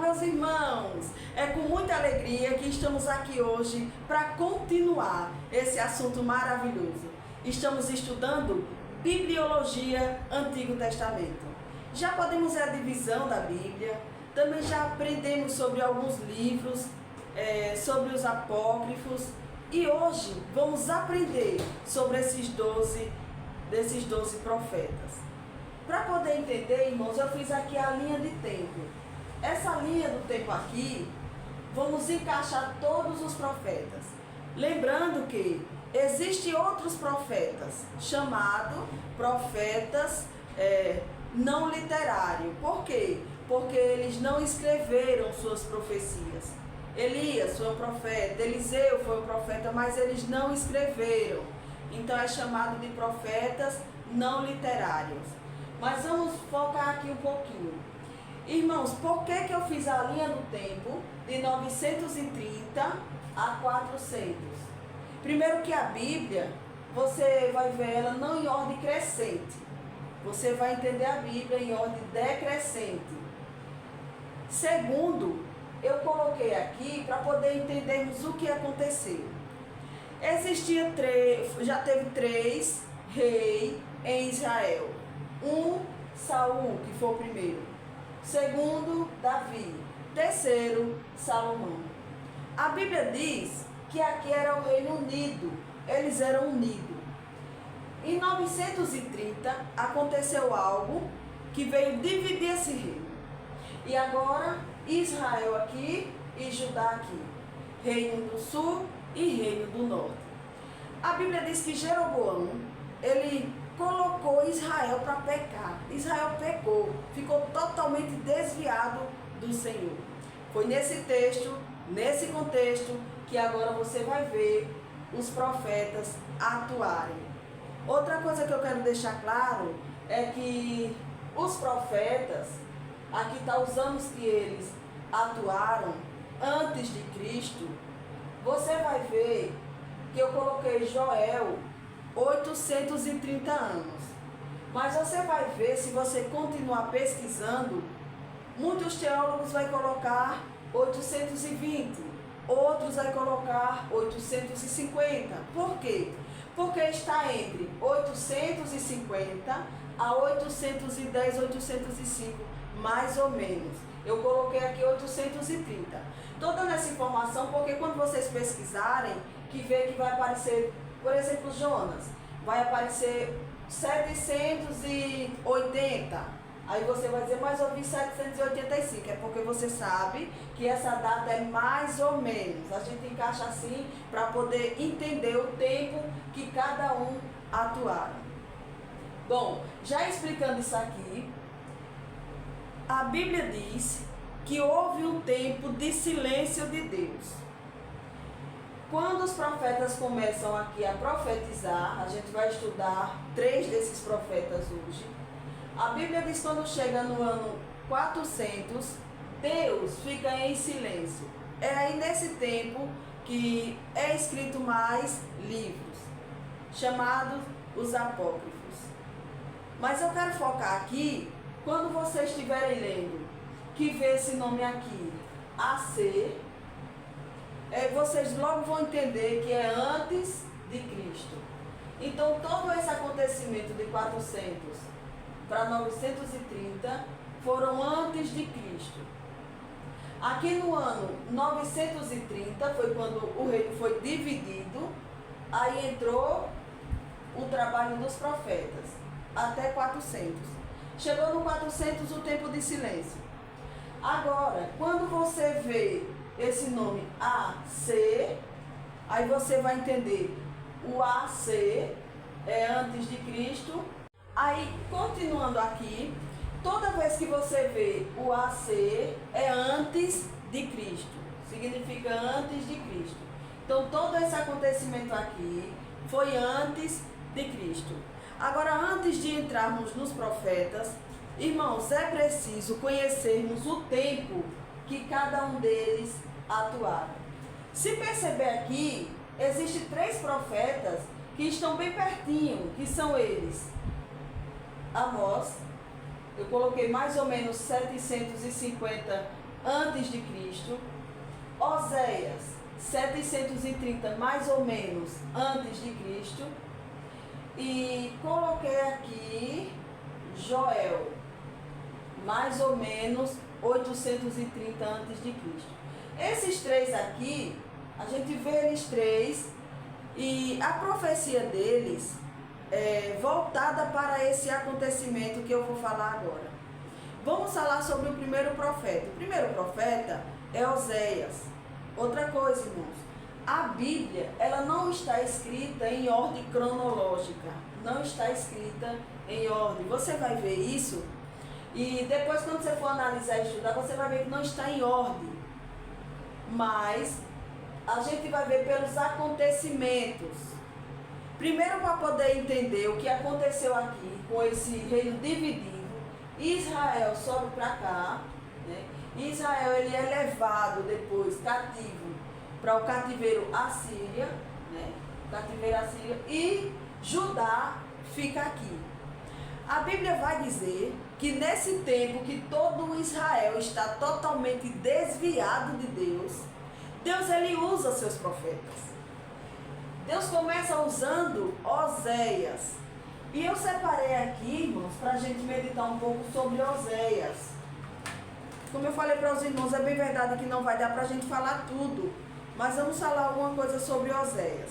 meus irmãos! É com muita alegria que estamos aqui hoje para continuar esse assunto maravilhoso. Estamos estudando Bibliologia Antigo Testamento. Já podemos ver a divisão da Bíblia, também já aprendemos sobre alguns livros, sobre os apócrifos, e hoje vamos aprender sobre desses 12 profetas. Para poder entender, irmãos, eu fiz aqui a linha de tempo. Essa linha do tempo aqui, vamos encaixar todos os profetas. Lembrando que existem outros profetas, chamados profetas não literários. Por quê? Porque eles não escreveram suas profecias. Elias foi um profeta, Eliseu foi um profeta, mas eles não escreveram. Então é chamado de profetas não literários. Mas vamos focar aqui um pouquinho. Irmãos, por que eu fiz a linha do tempo de 930 a 400? Primeiro que a Bíblia, você vai ver ela não em ordem crescente. Você vai entender a Bíblia em ordem decrescente. Segundo, eu coloquei aqui para poder entendermos o que aconteceu. Já teve 3 reis em Israel. Saul, que foi o primeiro. Segundo, Davi. Terceiro, Salomão. A Bíblia diz que aqui era o Reino Unido. Eles eram unidos. Em 930 aconteceu algo que veio dividir esse reino. E agora Israel aqui e Judá aqui. Reino do Sul e Reino do Norte. A Bíblia diz que Jeroboão, ele colocou Israel para pecar. Israel pecou, ficou totalmente desviado do Senhor. Foi nesse texto, nesse contexto, que agora você vai ver os profetas atuarem. Outra coisa que eu quero deixar claro é que os profetas, aqui está os anos que eles atuaram antes de Cristo. Você vai ver que eu coloquei Joel 830 anos. Mas você vai ver, se você continuar pesquisando, muitos teólogos vão colocar 820, outros vão colocar 850. Por quê? Porque está entre 850 a 810, 805, mais ou menos. Eu coloquei aqui 830. Estou dando essa informação porque quando vocês pesquisarem, que vê que vai aparecer, por exemplo, Jonas, vai aparecer 780. Aí você vai dizer, mas eu vi 785. É porque você sabe que essa data é mais ou menos. A gente encaixa assim para poder entender o tempo que cada um atuaram. Bom, já explicando isso aqui, a Bíblia diz que houve um tempo de silêncio de Deus. Quando os profetas começam aqui a profetizar, a gente vai estudar 3 desses profetas hoje. A Bíblia diz que quando chega no ano 400, Deus fica em silêncio. É aí nesse tempo que é escrito mais livros, chamados os apócrifos. Mas eu quero focar aqui, quando vocês estiverem lendo, que vê esse nome aqui, AC, vocês logo vão entender que é antes de Cristo. Então todo esse acontecimento de 400 para 930 foram antes de Cristo. Aqui no ano 930 foi quando o reino foi dividido, aí entrou o trabalho dos profetas, até 400. Chegou no 400 o tempo de silêncio. Agora, quando você vê esse nome AC, aí você vai entender, o AC é antes de Cristo. Aí, continuando aqui, toda vez que você vê o AC é antes de Cristo, significa antes de Cristo. Então, todo esse acontecimento aqui foi antes de Cristo. Agora, antes de entrarmos nos profetas, irmãos, é preciso conhecermos o tempo que cada um deles atuaram. Se perceber aqui, existem 3 profetas que estão bem pertinho, que são eles. Amós, eu coloquei mais ou menos 750 antes de Cristo, Oséias 730 mais ou menos antes de Cristo, e coloquei aqui Joel mais ou menos 830 antes de Cristo. Esses três aqui, a gente vê eles três e a profecia deles é voltada para esse acontecimento que eu vou falar agora. Vamos falar sobre o primeiro profeta. O primeiro profeta é Oséias. Outra coisa, irmãos, a Bíblia, ela não está escrita em ordem cronológica, não está escrita em ordem. Você vai ver isso e depois, quando você for analisar e estudar, você vai ver que não está em ordem. Mas a gente vai ver pelos acontecimentos. Primeiro, para poder entender o que aconteceu aqui com esse reino dividido, Israel sobe para cá, né? Israel ele é levado depois cativo para o cativeiro assíria, né? Cativeiro assírio, e Judá fica aqui. A Bíblia vai dizer que nesse tempo que todo Israel está totalmente desviado de Deus, Deus ele usa seus profetas. Deus começa usando Oséias. E eu separei aqui, irmãos, para a gente meditar um pouco sobre Oséias. Como eu falei para os irmãos, é bem verdade que não vai dar para a gente falar tudo, mas vamos falar alguma coisa sobre Oséias.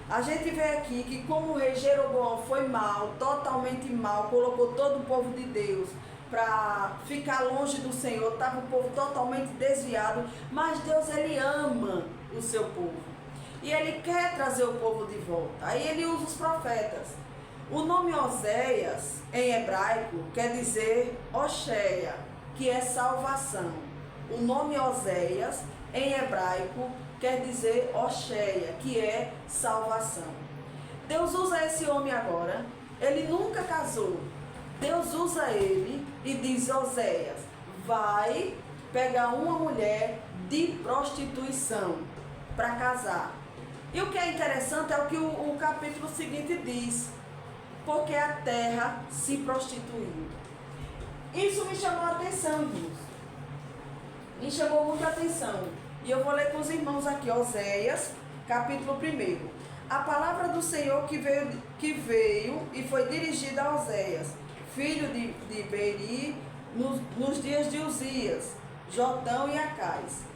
A gente vê aqui que como o rei Jeroboão foi mal, totalmente mal, colocou todo o povo de Deus para ficar longe do Senhor, estava o povo totalmente desviado, mas Deus ele ama o seu povo e ele quer trazer o povo de volta. Aí ele usa os profetas. O nome Oséias em hebraico quer dizer Oxéia, que é salvação. O nome Oséias em hebraico quer dizer Oxéia, que é salvação. Deus usa esse homem agora, ele nunca casou. Deus usa ele e diz: Oséias, vai pegar uma mulher de prostituição para casar. E o que é interessante é o que o capítulo seguinte diz: porque a terra se prostituiu. Isso me chamou a atenção, irmãos. Me chamou muita atenção. E eu vou ler com os irmãos aqui, Oséias, capítulo 1. A palavra do Senhor que veio e foi dirigida a Oséias, filho de Beri, nos dias de Uzias, Jotão e Acais.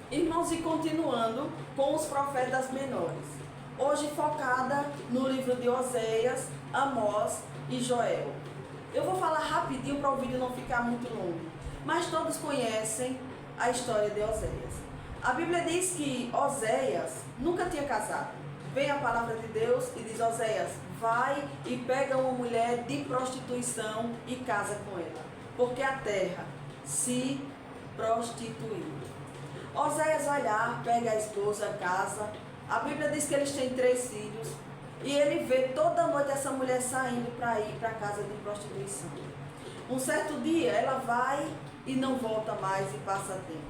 Irmãos, e continuando com os profetas menores. Hoje focada no livro de Oséias, Amós e Joel. Eu vou falar rapidinho para o vídeo não ficar muito longo, mas todos conhecem a história de Oséias. A Bíblia diz que Oséias nunca tinha casado. Vem a palavra de Deus e diz: Oséias, vai e pega uma mulher de prostituição e casa com ela, porque a terra se prostituiu. Oséias vai lá, pega a esposa, casa. A Bíblia diz que eles têm 3 filhos. E ele vê toda noite essa mulher saindo para ir para a casa de prostituição. Um certo dia ela vai e não volta mais e passa tempo.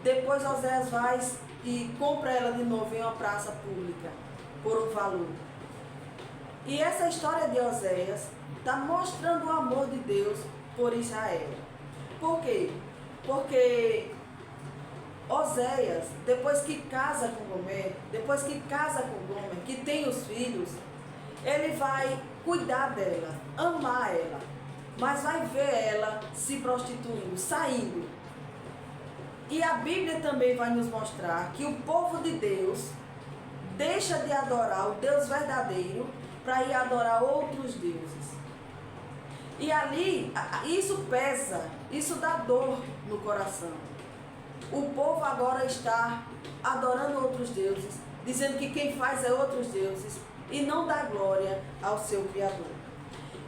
Depois Oséias vai e compra ela de novo em uma praça pública por um valor. E essa história de Oséias está mostrando o amor de Deus por Israel. Por quê? Porque Oséias, depois que casa com Gomer, que tem os filhos, ele vai cuidar dela, amar ela, mas vai ver ela se prostituindo, saindo. E a Bíblia também vai nos mostrar que o povo de Deus deixa de adorar o Deus verdadeiro para ir adorar outros deuses. E ali, isso pesa, isso dá dor no coração. O povo agora está adorando outros deuses, dizendo que quem faz é outros deuses e não dá glória ao seu Criador.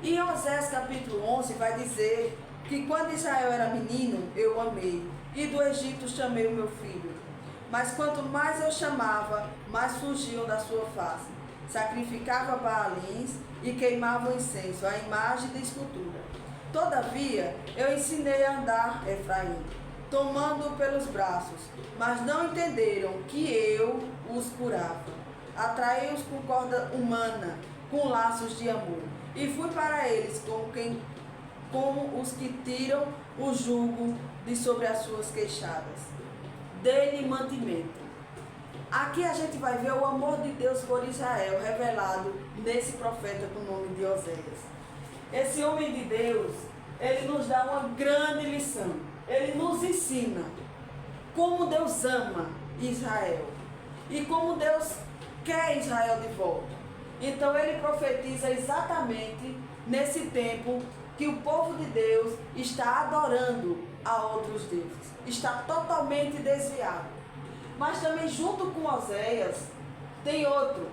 E em Oséias capítulo 11 vai dizer que quando Israel era menino, eu amei, e do Egito chamei o meu filho. Mas quanto mais eu chamava, mais fugiam da sua face. Sacrificava Baalins e queimavam incenso, a imagem da escultura. Todavia, eu ensinei a andar Efraim, tomando-o pelos braços, mas não entenderam que eu os curava. Atraí-os com corda humana, com laços de amor, e fui para eles como quem como os que tiram o jugo de sobre as suas queixadas. Dê-lhe mantimento. Aqui a gente vai ver o amor de Deus por Israel revelado nesse profeta com o nome de Oséias. Esse homem de Deus, ele nos dá uma grande lição. Ele nos ensina como Deus ama Israel e como Deus quer Israel de volta. Então ele profetiza exatamente nesse tempo que o povo de Deus está adorando a outros deuses, está totalmente desviado. Mas também junto com Oséias tem outro.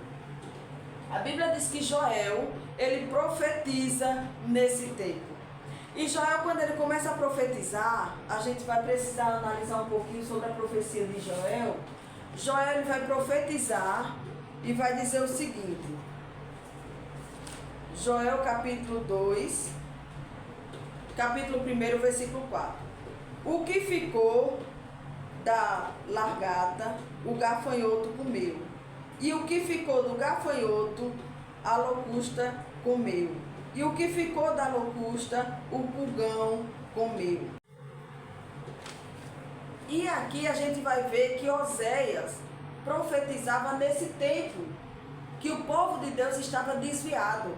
A Bíblia diz que Joel, ele profetiza nesse tempo. E Joel, quando ele começa a profetizar, a gente vai precisar analisar um pouquinho sobre a profecia de Joel. Joel, ele vai profetizar e vai dizer o seguinte. Joel capítulo 2, capítulo 1, versículo 4. O que ficou da largata, o gafanhoto comeu. E o que ficou do gafanhoto, a locusta comeu. E o que ficou da locusta, o pulgão comeu. E aqui a gente vai ver que Oséias profetizava nesse tempo que o povo de Deus estava desviado.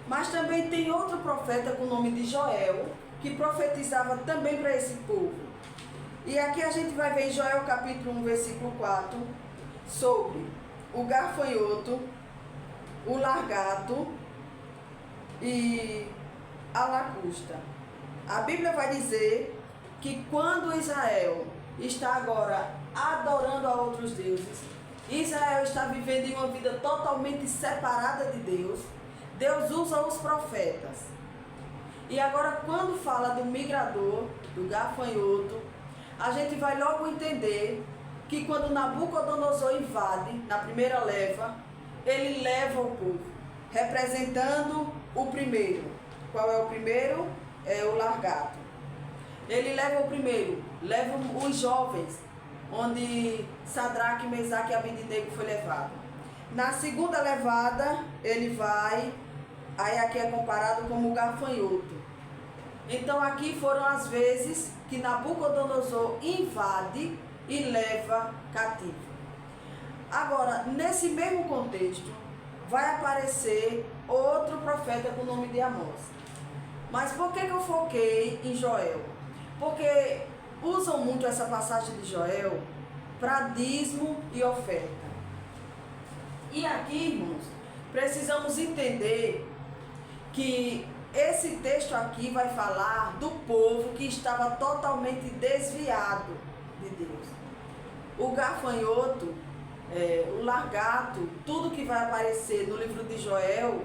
Mas também tem outro profeta com o nome de Joel, que profetizava também para esse povo. E aqui a gente vai ver em Joel capítulo 1, versículo 4, sobre o gafanhoto, o largato e a lacusta. A Bíblia vai dizer que quando Israel está agora adorando a outros deuses, Israel está vivendo em uma vida totalmente separada de Deus, Deus usa os profetas. E agora quando fala do migrador, do gafanhoto, a gente vai logo entender que quando Nabucodonosor invade, na primeira leva, ele leva o povo, representando o primeiro. Qual é o primeiro? É o largato. Ele leva o primeiro, leva os jovens, onde Sadraque, Mesaque e Abednego foi levado. Na segunda levada, ele vai, aí aqui é comparado como o gafanhoto. Então aqui foram as vezes que Nabucodonosor invade e leva cativo. Agora, nesse mesmo contexto, vai aparecer outro profeta com o nome de Amós. Mas por que eu foquei em Joel? Porque usam muito essa passagem de Joel para dízimo e oferta. E aqui, irmãos, precisamos entender que esse texto aqui vai falar do povo que estava totalmente desviado de Deus. O gafanhoto, o largato, tudo que vai aparecer no livro de Joel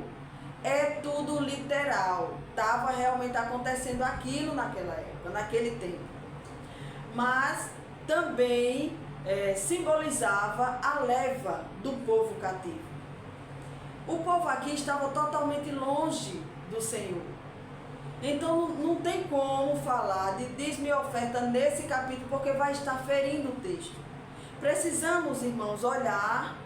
é tudo literal. Estava realmente acontecendo aquilo naquela época, naquele tempo. Mas também simbolizava a leva do povo cativo. O povo aqui estava totalmente longe do Senhor. Então não tem como falar de dízimo e oferta nesse capítulo, porque vai estar ferindo o texto. Precisamos, irmãos, olhar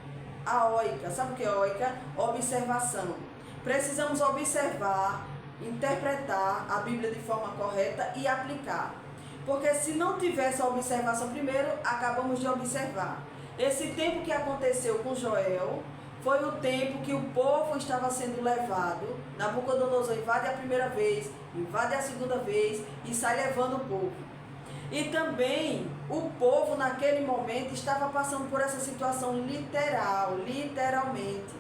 a óica. Sabe o que é óica? Observação. Precisamos observar, interpretar a Bíblia de forma correta e aplicar. Porque se não tivesse a observação primeiro, acabamos de observar. Esse tempo que aconteceu com Joel foi o tempo que o povo estava sendo levado. Nabucodonosor invade a primeira vez, invade a segunda vez e sai levando o povo. E também o povo naquele momento estava passando por essa situação literalmente.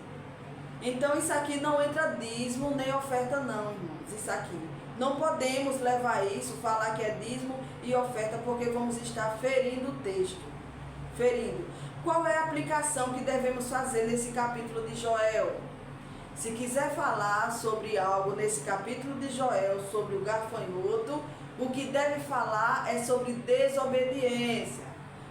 Então isso aqui não entra dízimo nem oferta não, irmãos, isso aqui. Não podemos levar isso, falar que é dízimo e oferta, porque vamos estar ferindo o texto. Ferindo. Qual é a aplicação que devemos fazer nesse capítulo de Joel? Se quiser falar sobre algo nesse capítulo de Joel, sobre o gafanhoto, o que deve falar é sobre desobediência.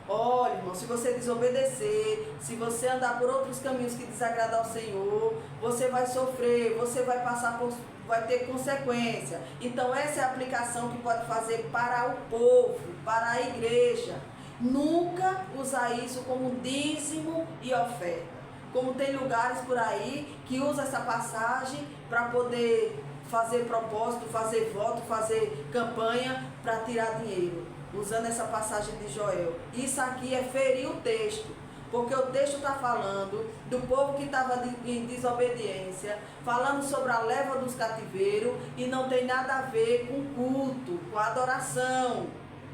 Olha, irmão, se você desobedecer, se você andar por outros caminhos que desagradam ao Senhor, você vai sofrer, você vai passar por, vai ter consequência. Então essa é a aplicação que pode fazer para o povo, para a igreja. Nunca usar isso como dízimo e oferta. Como tem lugares por aí que usa essa passagem para poder fazer propósito, fazer voto, fazer campanha para tirar dinheiro, usando essa passagem de Joel. Isso aqui é ferir o texto, porque o texto está falando do povo que estava em desobediência, falando sobre a leva dos cativeiros, e não tem nada a ver com culto, com adoração.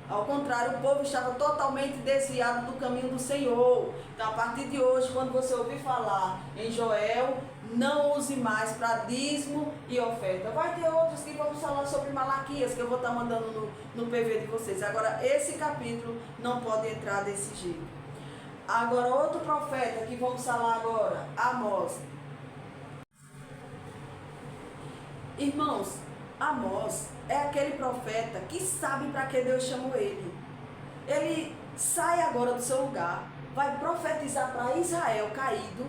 Ao contrário, o povo estava totalmente desviado do caminho do Senhor. Então, a partir de hoje, quando você ouvir falar em Joel, não use mais para dízimo e oferta. Vai ter outros que vamos falar sobre Malaquias, que eu vou estar mandando no PV de vocês. Agora, esse capítulo não pode entrar desse jeito. Agora, outro profeta que vamos falar agora, Amós. Irmãos, Amós é aquele profeta que sabe para que Deus chamou ele. Ele sai agora do seu lugar, vai profetizar para Israel caído,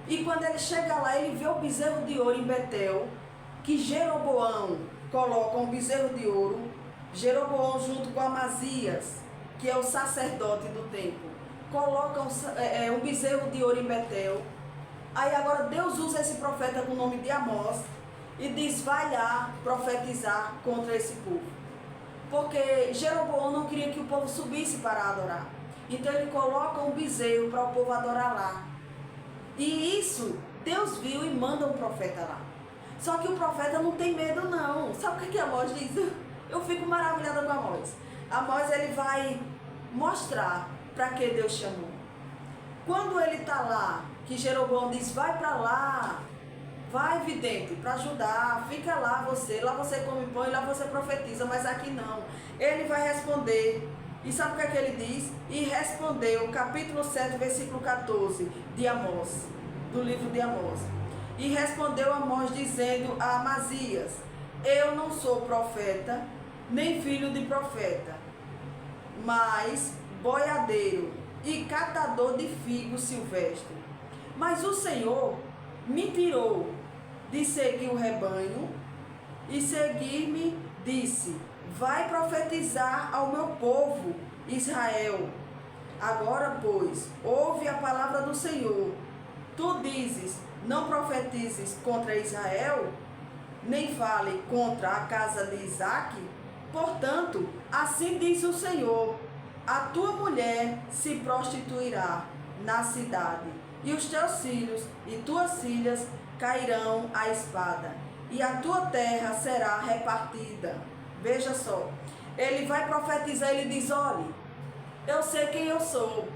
e quando ele chega lá, ele vê o bezerro de ouro em Betel, que Jeroboão coloca um bezerro de ouro, Jeroboão junto com Amazias, que é o sacerdote do templo, coloca um bezerro de ouro em Betel. Aí agora Deus usa esse profeta com o nome de Amós, e diz, vai lá profetizar contra esse povo. Porque Jeroboão não queria que o povo subisse para adorar. Então ele coloca um bezerro para o povo adorar lá. E isso, Deus viu e manda um profeta lá. Só que o profeta não tem medo não. Sabe o que Amós diz? Eu fico maravilhada com Amós. Amós, ele vai mostrar para que Deus chamou. Quando ele está lá, que Jeroboão diz, vai para lá, vai, vidente, para ajudar, fica lá você come pão e lá você profetiza, mas aqui não. Ele vai responder, e sabe o que é que ele diz? E respondeu, capítulo 7, versículo 14, de Amós, do livro de Amós. E respondeu Amós dizendo a Amazias, eu não sou profeta, nem filho de profeta, mas boiadeiro e catador de figos silvestre. Mas o Senhor me tirou de seguir o rebanho e seguir-me, disse, vai profetizar ao meu povo Israel. Agora, pois, ouve a palavra do Senhor. Tu dizes, não profetizes contra Israel, nem fale contra a casa de Isaque. Portanto, assim diz o Senhor, a tua mulher se prostituirá na cidade, e os teus filhos e tuas filhas cairão à espada, e a tua terra será repartida. Veja só, ele vai profetizar, ele diz, olhe, eu sei quem eu sou,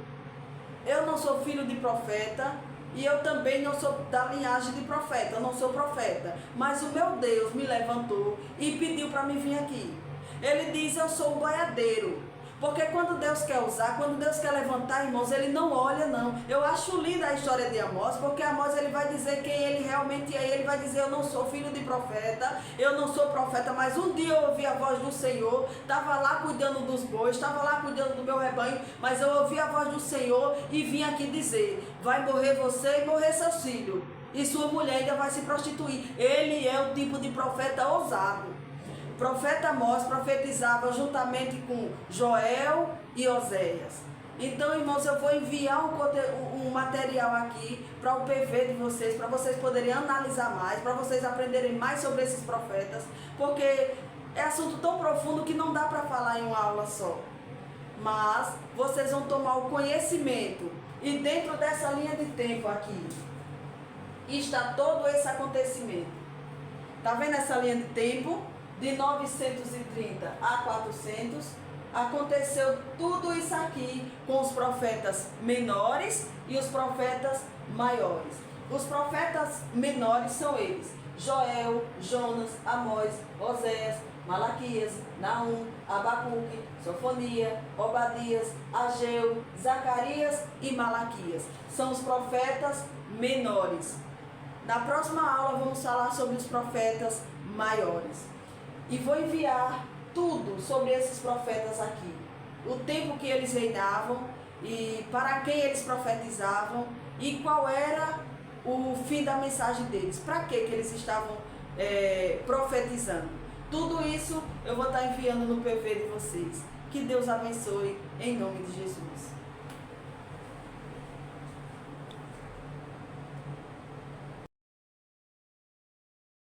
eu não sou filho de profeta, e eu também não sou da linhagem de profeta, eu não sou profeta, mas o meu Deus me levantou e pediu para mim vir aqui. Ele diz, eu sou o boiadeiro. Porque quando Deus quer usar, quando Deus quer levantar, irmãos, ele não olha não. Eu acho linda a história de Amós, porque Amós ele vai dizer quem ele realmente é. Ele vai dizer, eu não sou filho de profeta, eu não sou profeta, mas um dia eu ouvi a voz do Senhor, estava lá cuidando dos bois, estava lá cuidando do meu rebanho, mas eu ouvi a voz do Senhor e vim aqui dizer, vai morrer você e morrer seus filhos, e sua mulher ainda vai se prostituir. Ele é o tipo de profeta ousado. O profeta Amós profetizava juntamente com Joel e Oséias. Então, irmãos, eu vou enviar um material aqui para o PV de vocês, para vocês poderem analisar mais, para vocês aprenderem mais sobre esses profetas, porque é assunto tão profundo que não dá para falar em uma aula só. Mas vocês vão tomar o conhecimento, e dentro dessa linha de tempo aqui está todo esse acontecimento. Está vendo essa linha de tempo? De 930 a 400, aconteceu tudo isso aqui com os profetas menores e os profetas maiores. Os profetas menores são eles, Joel, Jonas, Amós, Oséias, Malaquias, Naum, Abacuque, Sofonia, Obadias, Ageu, Zacarias e Malaquias. São os profetas menores. Na próxima aula vamos falar sobre os profetas maiores. E vou enviar tudo sobre esses profetas aqui. O tempo que eles reinavam e para quem eles profetizavam e qual era o fim da mensagem deles. Para que eles estavam profetizando. Tudo isso eu vou estar enviando no PV de vocês. Que Deus abençoe em nome de Jesus.